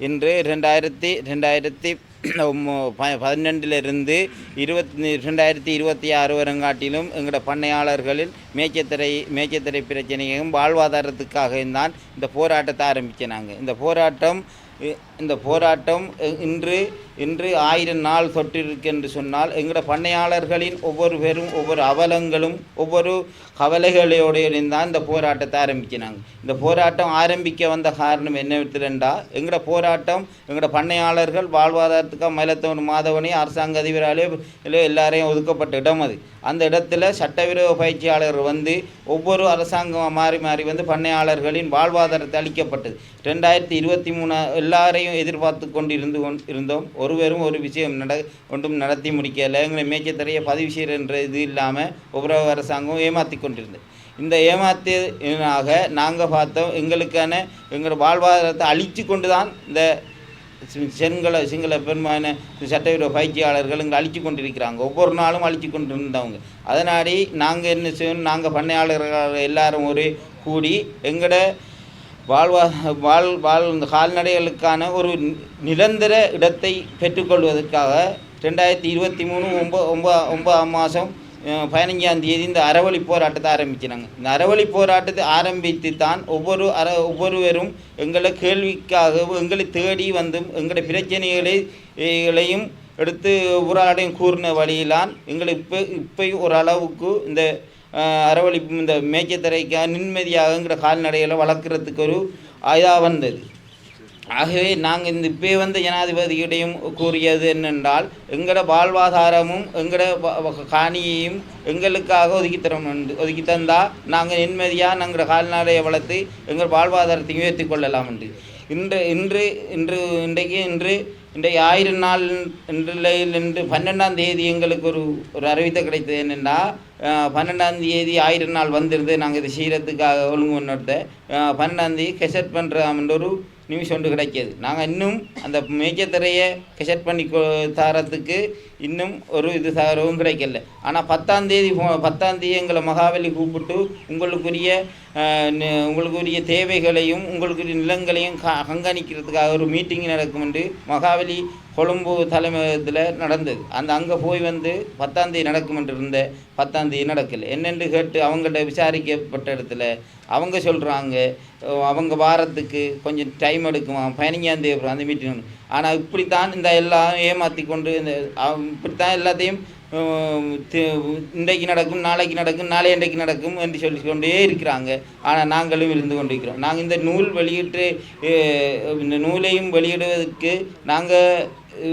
இன்று 2012 2026 வருங்காட்டிலும் எங்களோட பண்ணையாளர்களில் மேய்ச்சத்திரை பிரச்சனையும் வாழ்வாதாரத்துக்காக தான் இந்த போராட்டத்தை ஆரம்பிச்சினாங்க. இந்த போராட்டம் இன்று 1000 நாள் தொட்டிருக்கு என்று சொன்னால் எங்களோட பண்ணையாளர்களின் ஒவ்வொரு பேரும் ஒவ்வொரு அவலங்களும் ஒவ்வொரு கவலைகளோடு தான் இந்த போராட்டத்தை ஆரம்பிச்சினாங்க. இந்த போராட்டம் ஆரம்பிக்க வந்த காரணம் என்னவென்றா, எங்களோட பண்ணையாளர்கள் வாழ்வாதாரத்துக்காக மயிலத்தவன் மாதவனி அரசாங்க அதிபராலே எல்லாரையும் ஒதுக்கப்பட்ட இடம் அது. அந்த இடத்துல சட்டவிரோத பயிற்சியாளர் வந்து ஒவ்வொரு அரசாங்கம் மாறி மாறி வந்து பண்ணையாளர்களின் வாழ்வாதாரத்தை அளிக்கப்பட்டது. 2023 எல்லாரையும் எதிர்பார்த்து கொண்டு இருந்தோம். ஒருவரும் ஒரு விஷயம் ஒன்றும் நடத்தி முடிக்கலை. எங்களை மேய்ச்சத்தரையை பதிவு செய்கிற இது இல்லாமல் ஒவ்வொரு அரசாங்கம் ஏமாற்றி கொண்டிருந்தது. இந்த ஏமாத்தினாக நாங்கள் பார்த்தோம், எங்களோட வாழ்வாதாரத்தை அழித்து கொண்டு தான் இந்த சிங்கள பெரும்பாலான சட்டவிரோத பயிற்சியாளர்கள் இங்கே அழித்து கொண்டிருக்கிறாங்க. ஒவ்வொரு நாளும் அழித்து கொண்டு இருந்தவங்க. அதனாடி நாங்கள் என்ன செய்யணும், நாங்கள் பண்ணையாளர்கள் எல்லாரும் ஒரு கூடி எங்களோட இந்த கால்நடைகளுக்கான ஒரு நிரந்தர இடத்தை பெற்றுக்கொள்வதற்காக 2023 9ஆம் மாதம் 15ஆம் தேதி இந்த அறவழி போராட்டத்தை ஆரம்பிச்சினாங்க. இந்த அறவழி போராட்டத்தை ஆரம்பித்து தான் ஒவ்வொருவரும் எங்களை கேள்விக்காக எங்களை தேடி வந்தும் எங்களுடைய பிரச்சனைகளையும் எடுத்து ஒவ்வொருடையும் கூறின வழியிலான் எங்களை இப்போ ஓரளவுக்கு இந்த அறவழி இந்த மேய்ச்சத்தரைக்காக நிம்மதியாகங்கிற கால்நடைகளை வளர்க்குறதுக்கு ஒரு இதாக வந்தது. ஆகவே நாங்கள் இப்போ வந்து ஜனாதிபதியிடையும் கூறியது என்னென்றால், எங்களோட வாழ்வாதாரமும் எங்களோட காணியையும் எங்களுக்காக ஒதுக்கி தந்தால் நாங்கள் நிம்மதியாக நாங்கள் கால்நடையை வளர்த்து எங்கள் வாழ்வாதாரத்தையும் உயர்த்தி கொள்ளலாம் என்று இன்றைக்கு 1000 நாள் என்று 12ஆம் தேதி எங்களுக்கு ஒரு அறிவித்த கிடைத்தது. என்னென்னா 12ஆம் தேதி 1000 நாள் வந்திருந்து நாங்கள் இதை செய்கிறதுக்காக ஒழுங்கு நடத்த 12ஆம் தேதி கெசட் பண்ணுறோம்ன்ற ஒரு நிமிஷம் ஒன்று கிடைக்கிது. நாங்கள் இன்னும் அந்த மேய்ச்சத்தரையை கெசட் பண்ணி தரத்துக்கு இன்னும் ஒரு இது தரவும் கிடைக்கல. ஆனால் 10ஆம் தேதி எங்களை மகாவலி கூப்பிட்டு உங்களுக்குரிய தேவைகளையும் உங்களுக்குரிய நிலங்களையும் கண்காணிக்கிறதுக்காக ஒரு மீட்டிங் நடக்கும் என்று மகாவலி கொழும்பு தலைமையகத்தில் நடந்தது. அங்கே போய் வந்து 10ஆம் தேதி நடக்கும் என்று இருந்த 10ஆம் தேதி நடக்கலை. என்னென்று கேட்டு அவங்கள்ட்ட விசாரிக்கப்பட்ட இடத்துல அவங்க சொல்கிறாங்க, அவங்க வாரத்துக்கு கொஞ்சம் டைம் எடுக்குமா, 15ஆம் தேதி அந்த மீட்டிங். ஆனால் இப்படித்தான் இந்த எல்லாம் ஏமாற்றி கொண்டு இப்படித்தான் எல்லாத்தையும் இன்றைக்கு நடக்கும், நாளைக்கு நடக்கும், நாளைக்கு நடக்கும் என்று சொல்லிக்கொண்டே இருக்கிறாங்க. ஆனால் நாங்களும் இருந்து கொண்டிருக்கிறோம். நாங்கள் இந்த நூலையும் வெளியிடுவதற்கு நாங்கள்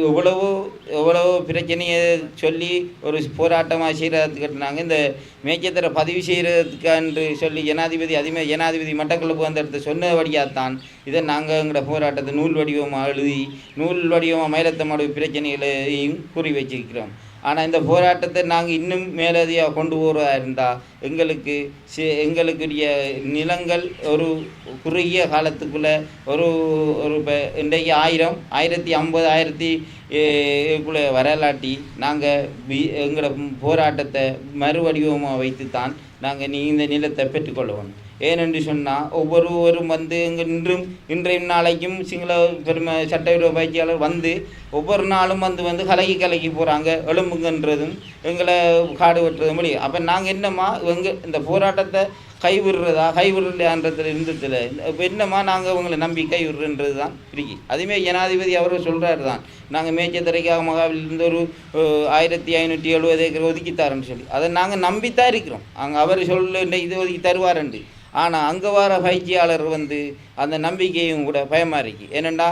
எவ்வளவோ பிரச்சனையை சொல்லி ஒரு போராட்டமாக செய்கிறதுக்கு நாங்கள் இந்த மேய்ச்சத்தரை பதிவு செய்கிறதுக்கு என்று சொல்லி ஜனாதிபதி மட்டக்களப்பு வந்த இடத்த சொன்னபடியாகத்தான் இதை நாங்கள் எங்களோட போராட்டத்தை நூல் வடிவமாக மயிலத்தமாடு பிரச்சனைகளையும் கூறி வச்சிருக்கிறோம். ஆனால் இந்த போராட்டத்தை நாங்கள் இன்னும் மேலதியாக கொண்டு போகிறதா இருந்தால் எங்களுக்குரிய நிலங்கள் ஒரு குறுகிய காலத்துக்குள்ளே ஒரு இன்றைக்கு 1050 வரலாட்டி நாங்கள் எங்களோட போராட்டத்தை மறுவடிவமாக வைத்து தான் நாங்கள் இந்த நிலத்தை பெற்றுக்கொள்ளணும். ஏனென்று சொன்னால் ஒவ்வொருவரும் வந்து இன்றைய நாளைக்கும் சிங்கள சட்டவிரோத பயிற்சியாளர் வந்து ஒவ்வொரு நாளும் வந்து கலக்கி போகிறாங்க. எலும்புங்கன்றதும் எங்களை காடு வெட்டுறதும் முடியும். அப்போ நாங்கள் என்னம்மா இந்த போராட்டத்தை கைவிடலையான்றதுல இருந்ததில்லை. இப்போ என்னம்மா நாங்கள் உங்களை நம்பி கைவிடுறன்றது தான் இருக்கு. அதுவுமே ஜனாதிபதி அவர்கள் சொல்கிறாரு தான், நாங்கள் மேய்ச்சத்தரைக்காக மகாவிலிருந்து ஒரு 1570 ஏக்கர் ஒதுக்கித்தாருன்னு சொல்லி அதை நாங்கள் நம்பித்தான் இருக்கிறோம். அவர் இது ஒதுக்கி தருவாருண்டு. ஆனால் அங்கே வர பயிற்சியாளர் வந்து அந்த நம்பிக்கையும் கூட பயமாக இருக்குது. ஏனெண்டா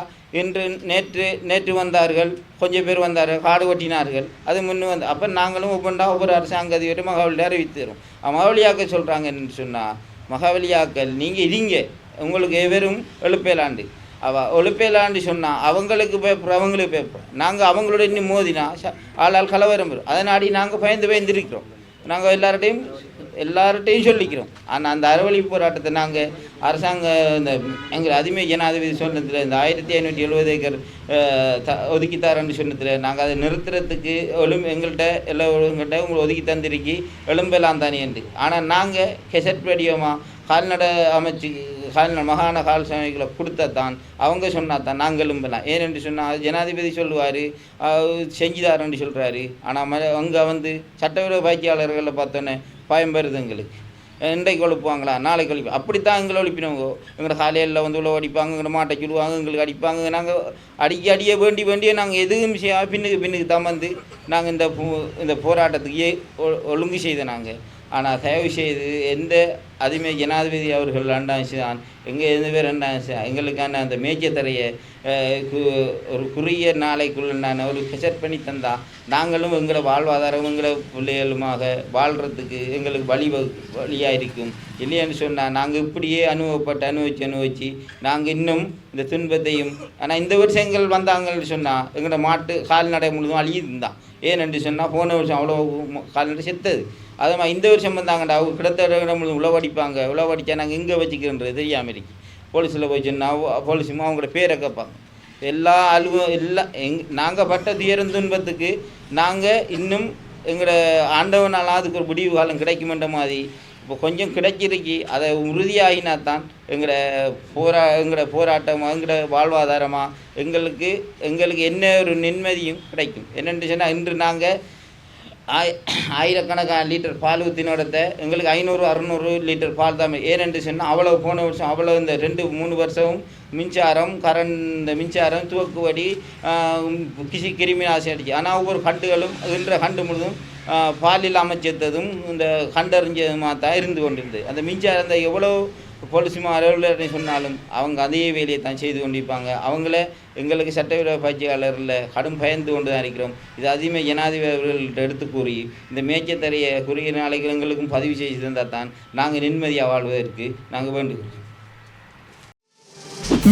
நேற்று வந்தார்கள், கொஞ்சம் பேர் வந்தார்கள், காடு வெட்டினார்கள். அது முன்னு அப்போ நாங்களும் ஒவ்வொரு அரசாங்க அதிகாரி மகாவலியை அறிவித்துறோம். மகாவலியாக்கள் சொல்கிறாங்க என்று சொன்னால், மகாவலியாக்கள் நீங்கள் இருங்க, உங்களுக்கு வெறும் எழுப்பேலாண்டு ஒழுப்பேலான்னு சொன்னால் அவங்களுக்கு பயப்படுறோம். நாங்கள் அவங்களோட இன்னும் மோதினா ஆளால் கலவரம் வரும். அதனாடி நாங்கள் பயந்துருக்கிறோம். நாங்கள் எல்லார்ட்டையும் சொல்லிக்கிறோம். ஆனால் அந்த அறவழி போராட்டத்தை நாங்கள் எங்கள் அதிமே ஜனாதிபதி சொன்னதில் இந்த 1570 ஏக்கர் ஒதுக்கித்தாரன்னு சொன்னதில் நாங்கள் அதை நிறுத்துறதுக்கு எங்கள்கிட்ட உங்களை ஒதுக்கி தந்திருக்கி எலும்பெல்லாம் தானே என்று. ஆனால் நாங்கள் கெசட் வடிவமாக கால்நடை மாகாண கால் சபைகளை கொடுத்தா தான் அவங்க சொன்னால் தான் நாங்கள் எழும்பலாம். ஏனென்று சொன்னால் ஜனாதிபதி சொல்லுவார் செஞ்சுதாரன்னு சொல்கிறாரு. ஆனால் அங்கே வந்து சட்டவிரோத பயிற்சியாளர்களை பார்த்தோன்னே பயம் வருது எங்களுக்கு. இன்றைக்கு ஒழிப்பாங்களா நாளைக்கு ஒழிப்போம் அப்படித்தான் எங்களை ஒழிப்பினவங்க. எங்களோட காலையில் வந்து உழவு அடிப்பாங்க, எங்களை மாட்டை சொல்லுவாங்க, எங்களுக்கு அடிப்பாங்க. நாங்கள் அடிக்க வேண்டிய நாங்கள் எதுவும் பின்னுக்கு தான் வந்து நாங்கள் இந்த போராட்டத்துக்கு ஒழுங்கு செய்த நாங்கள். ஆனால் தயவு செய்து எந்த அதுவுமே ஜனாதிபதி அவர்கள் ரெண்டாச்சு தான் எங்கள் எந்த பேர் ரெண்டாச்சு எங்களுக்கான அந்த மேய்ச்சத்தரையை ஒரு குறுகிய நாளைக்குள்ள நான் ஒரு செட் பண்ணி தந்தா நாங்களும் எங்களை வாழ்வாதாரம் எங்களை பிள்ளைகளுமாக வாழ்கிறதுக்கு எங்களுக்கு வழியாக இருக்கும். இல்லையான்னு சொன்னால் நாங்கள் இப்படியே அனுபவித்து நாங்கள் இன்னும் இந்த துன்பத்தையும் ஆனால் இந்த வருஷங்கள் வந்தாங்கன்னு சொன்னால் எங்களோட மாட்டு கால்நடை முழுதும் அழியுதுதான். ஏனென்று சொன்னால் போன வருஷம் அவ்வளோ கால்நடை செத்தது. அது மாதிரி இந்த வருஷம் வந்தாங்கடா அவங்க கிடத்த உழவடிப்பாங்க. உழவடித்தா நாங்கள் இங்கே வச்சுக்கிறன்றது தெரியாமல் இருக்கு. போலீஸில் போய் சொன்னால் போலீஸுமா அவங்களோட பேரை கேட்பாங்க. எல்லா நாங்கள் பட்ட துயரம் துன்பத்துக்கு நாங்கள் இன்னும் எங்களோட ஆண்டவனால் அதுக்கு ஒரு முடிவு காலம் கிடைக்குமென்ற மாதிரி இப்போ கொஞ்சம் கிடைச்சிருக்கு. அதை உறுதியாகினா தான் எங்களோட போராட்டமாக எங்களோட வாழ்வாதாரமாக எங்களுக்கு என்ன ஒரு நிம்மதியும் கிடைக்கும். என்னென்னு சொன்னால் இன்று நாங்கள் ஆயிரக்கணக்கான லிட்டர் பால் ஊற்றினோடத்த எங்களுக்கு 500-600 லிட்டர் பால் தான். ஏனென்று சொன்னால் அவ்வளோ போன வருஷம் அவ்வளோ இந்த 2-3 வருஷம் இந்த மின்சாரம் துவக்குவடி கிருமி நாசி அடிச்சு. ஆனால் ஒவ்வொரு கண்டுகளும் கண்டு முழுதும் பாலில் அமைச்சதும் இந்த கண்டறிஞ்சதுமாக தான் இருந்து கொண்டிருந்தது. அந்த மின்சாரத்தை எவ்வளோ போலீஸுமா அலுவலர்னு சொன்னாலும் அவங்க அதே வேலையை தான் செய்து கொண்டிருப்பாங்க. அவங்கள எங்களுக்கு சட்டவிரோத பயிற்சியாளரில் கடும் பயந்து கொண்டு தான் இருக்கிறோம். இது அதிகமே ஜனாதிபதி அவர்கள்ட்ட எடுத்து கூறி இந்த மேய்ச்சத்தரைய குறுகிய நாளைகள் எங்களுக்கும் பதிவு செய்து தந்தால் தான் நாங்கள் நிம்மதியாக வாழ்வதற்கு நாங்கள் வேண்டுகிறோம்.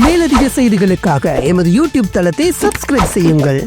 மேலதிக செய்திகளுக்காக எமது யூடியூப் தளத்தை சப்ஸ்கிரைப் செய்யுங்கள்.